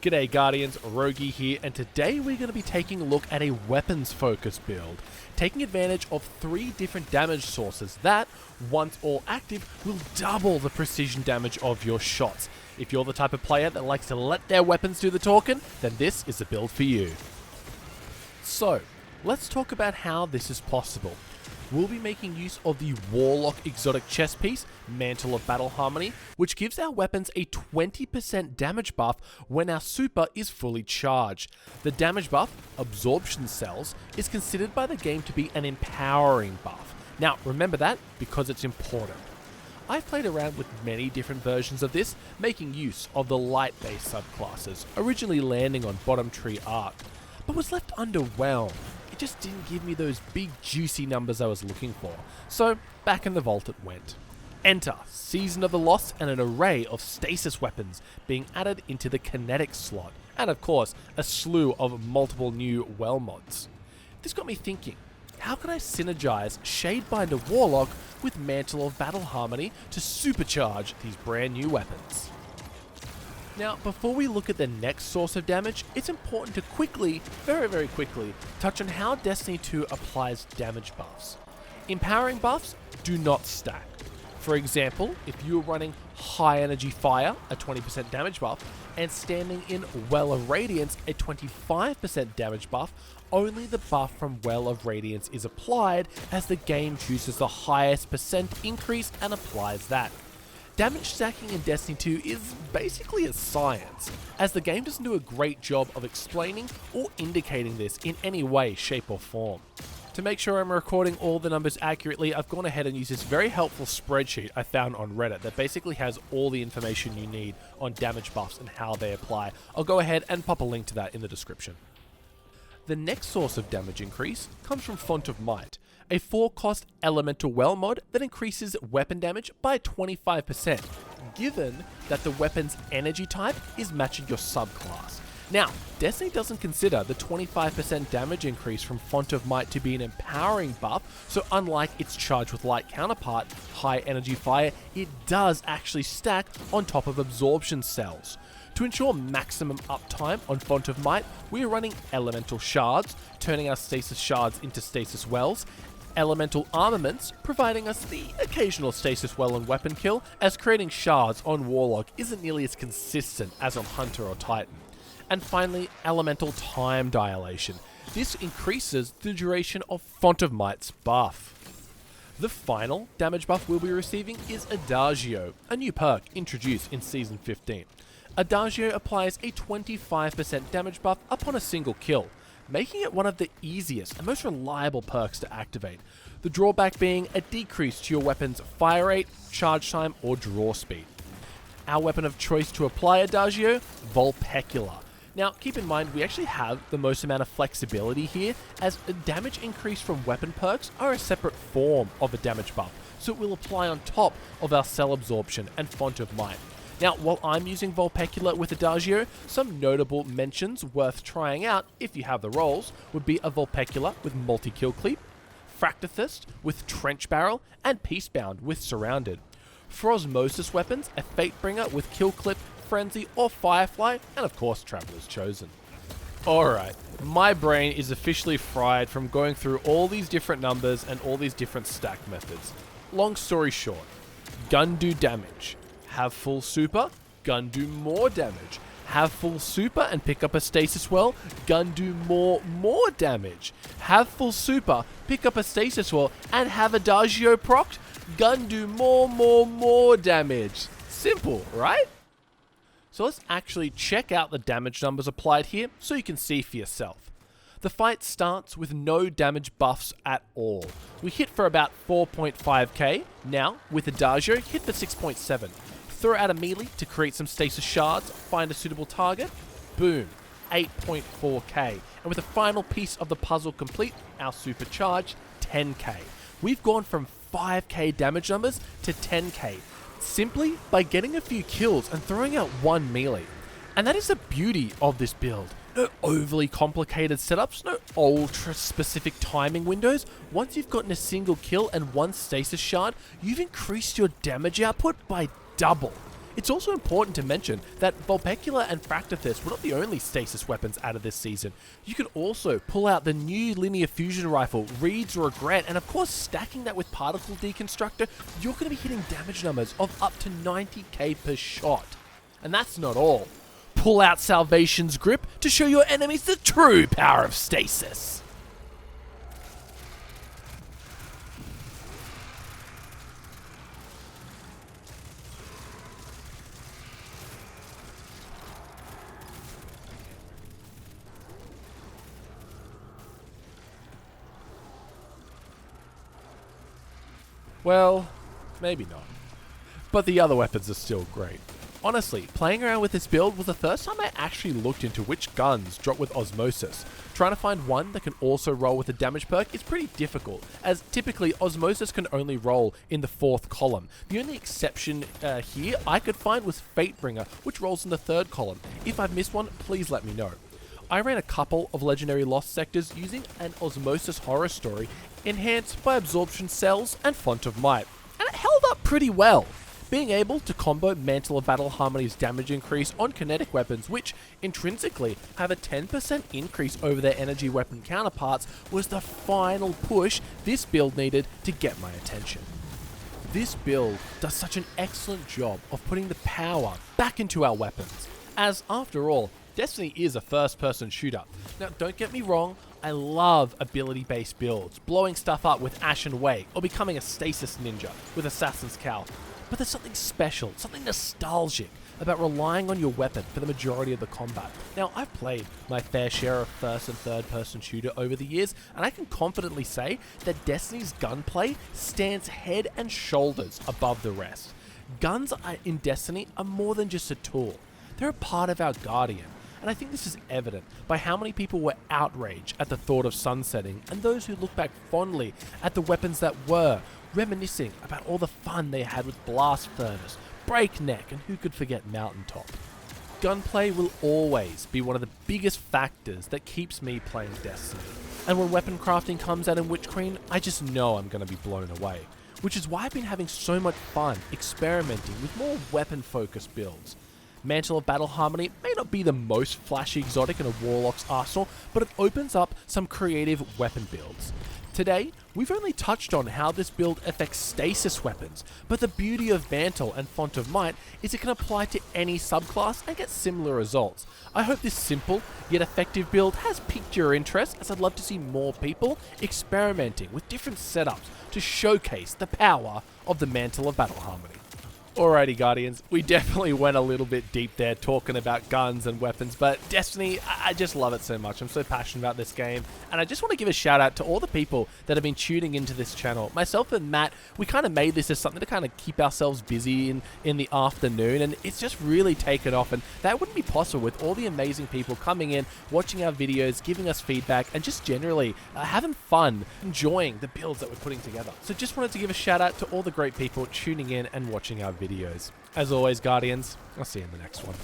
G'day Guardians, Roguey here, and today we're going to be taking a look at a weapons focused build, taking advantage of 3 different damage sources that, once all active, will double the precision damage of your shots. If you're the type of player that likes to let their weapons do the talking, then this is the build for you. So, let's talk about how this is possible. We'll be making use of the Warlock exotic chest piece, Mantle of Battle Harmony, which gives our weapons a 20% damage buff when our super is fully charged. The damage buff, Absorption Cells, is considered by the game to be an empowering buff. Now, remember that because it's important. I've played around with many different versions of this, making use of the light-based subclasses, originally landing on Bottom Tree Arc, but was left underwhelmed. It just didn't give me those big juicy numbers I was looking for, so back in the vault it went. Enter Season of the Lost and an array of Stasis Weapons being added into the kinetic slot, and of course a slew of multiple new well mods. This got me thinking, how can I synergize Shadebinder Warlock with Mantle of Battle Harmony to supercharge these brand new weapons? Now, before we look at the next source of damage, it's important to quickly, very quickly, touch on how Destiny 2 applies damage buffs. Empowering buffs do not stack. For example, if you're running High Energy Fire, a 20% damage buff, and standing in Well of Radiance, a 25% damage buff, only the buff from Well of Radiance is applied as the game chooses the highest percent increase and applies that. Damage stacking in Destiny 2 is basically a science, as the game doesn't do a great job of explaining or indicating this in any way, shape or form. To make sure I'm recording all the numbers accurately, I've gone ahead and used this very helpful spreadsheet I found on Reddit that basically has all the information you need on damage buffs and how they apply. I'll go ahead and pop a link to that in the description. The next source of damage increase comes from Font of Might, a 4-cost elemental well mod that increases weapon damage by 25%, given that the weapon's energy type is matching your subclass. Now, Destiny doesn't consider the 25% damage increase from Font of Might to be an empowering buff, so unlike its charge with light counterpart, High Energy Fire, it does actually stack on top of Absorption Cells. To ensure maximum uptime on Font of Might, we are running Elemental Shards, turning our Stasis Shards into Stasis Wells, Elemental Armaments, providing us the occasional Stasis Well and weapon kill, as creating Shards on Warlock isn't nearly as consistent as on Hunter or Titan. And finally, Elemental Time Dilation. This increases the duration of Font of Might's buff. The final damage buff we'll be receiving is Adagio, a new perk introduced in Season 15. Adagio applies a 25% damage buff upon a single kill, making it one of the easiest and most reliable perks to activate, the drawback being a decrease to your weapon's fire rate, charge time, or draw speed. Our weapon of choice to apply Adagio, Vulpecula. Now, keep in mind, we actually have the most amount of flexibility here, as a damage increase from weapon perks are a separate form of a damage buff, so it will apply on top of our Cell Absorption and Font of Might. Now, while I'm using Vulpecula with Adagio, some notable mentions worth trying out if you have the rolls would be a Vulpecula with Multi-Kill Cleap, Fractithist with Trench Barrel, and Peacebound with Surrounded. For Osmosis Weapons, a Fatebringer with Kill Clip, Frenzy, or Firefly, and of course Traveler's Chosen. Alright, my brain is officially fried from going through all these different numbers and all these different stack methods. Long story short, gun do damage. Have full super, gun do more damage. Have full super and pick up a Stasis Well, gun do more damage. Have full super, pick up a Stasis Well, and have Adagio procced, gun do more damage. Simple, right? So let's actually check out the damage numbers applied here so you can see for yourself. The fight starts with no damage buffs at all. We hit for about 4.5k, now with Adagio hit for 6.7. Throw out a melee to create some Stasis Shards, find a suitable target, boom, 8.4k. And with the final piece of the puzzle complete, our supercharge, 10k. We've gone from 5k damage numbers to 10k, simply by getting a few kills and throwing out one melee. And that is the beauty of this build. No overly complicated setups, no ultra specific timing windows. Once you've gotten a single kill and one Stasis Shard, you've increased your damage output by double. It's also important to mention that Vulpecula and Fractithis were not the only stasis weapons added this season. You can also pull out the new linear fusion rifle, Reed's Regret, and of course stacking that with Particle Deconstructor, you're going to be hitting damage numbers of up to 90k per shot. And that's not all. Pull out Salvation's Grip to show your enemies the true power of stasis. Well, maybe not. But the other weapons are still great. Honestly, playing around with this build was the first time I actually looked into which guns drop with Osmosis. Trying to find one that can also roll with a damage perk is pretty difficult, as typically Osmosis can only roll in the 4th column. The only exception here I could find was Fatebringer, which rolls in the 3rd column. If I've missed one, please let me know. I ran a couple of Legendary Lost sectors using an Osmosis horror story enhanced by Absorption Cells and Font of Might, and it held up pretty well. Being able to combo Mantle of Battle Harmony's damage increase on kinetic weapons, which intrinsically have a 10% increase over their energy weapon counterparts, was the final push this build needed to get my attention. This build does such an excellent job of putting the power back into our weapons, as after all, Destiny is a first-person shooter. Now, don't get me wrong, I love ability-based builds, blowing stuff up with Ashen Wake, or becoming a Stasis Ninja with Assassin's Cowl. But there's something special, something nostalgic about relying on your weapon for the majority of the combat. Now, I've played my fair share of first and third person shooter over the years, and I can confidently say that Destiny's gunplay stands head and shoulders above the rest. Guns in Destiny are more than just a tool. They're a part of our Guardian. And I think this is evident by how many people were outraged at the thought of sunsetting, and those who look back fondly at the weapons that were, reminiscing about all the fun they had with Blast Furnace, Breakneck, and who could forget Mountaintop. Gunplay will always be one of the biggest factors that keeps me playing Destiny. And when weapon crafting comes out in Witch Queen, I just know I'm going to be blown away. Which is why I've been having so much fun experimenting with more weapon-focused builds. Mantle of Battle Harmony may not be the most flashy exotic in a Warlock's arsenal, but it opens up some creative weapon builds. Today, we've only touched on how this build affects stasis weapons, but the beauty of Mantle and Font of Might is it can apply to any subclass and get similar results. I hope this simple yet effective build has piqued your interest, as I'd love to see more people experimenting with different setups to showcase the power of the Mantle of Battle Harmony. Alrighty, Guardians, we definitely went a little bit deep there talking about guns and weapons, but Destiny, I just love it so much. I'm so passionate about this game, and I just want to give a shout out to all the people that have been tuning into this channel. Myself and Matt, we kind of made this as something to kind of keep ourselves busy in the afternoon, and it's just really taken off, and that wouldn't be possible with all the amazing people coming in, watching our videos, giving us feedback, and just generally having fun, enjoying the builds that we're putting together. So just wanted to give a shout out to all the great people tuning in and watching our videos. As always, Guardians, I'll see you in the next one.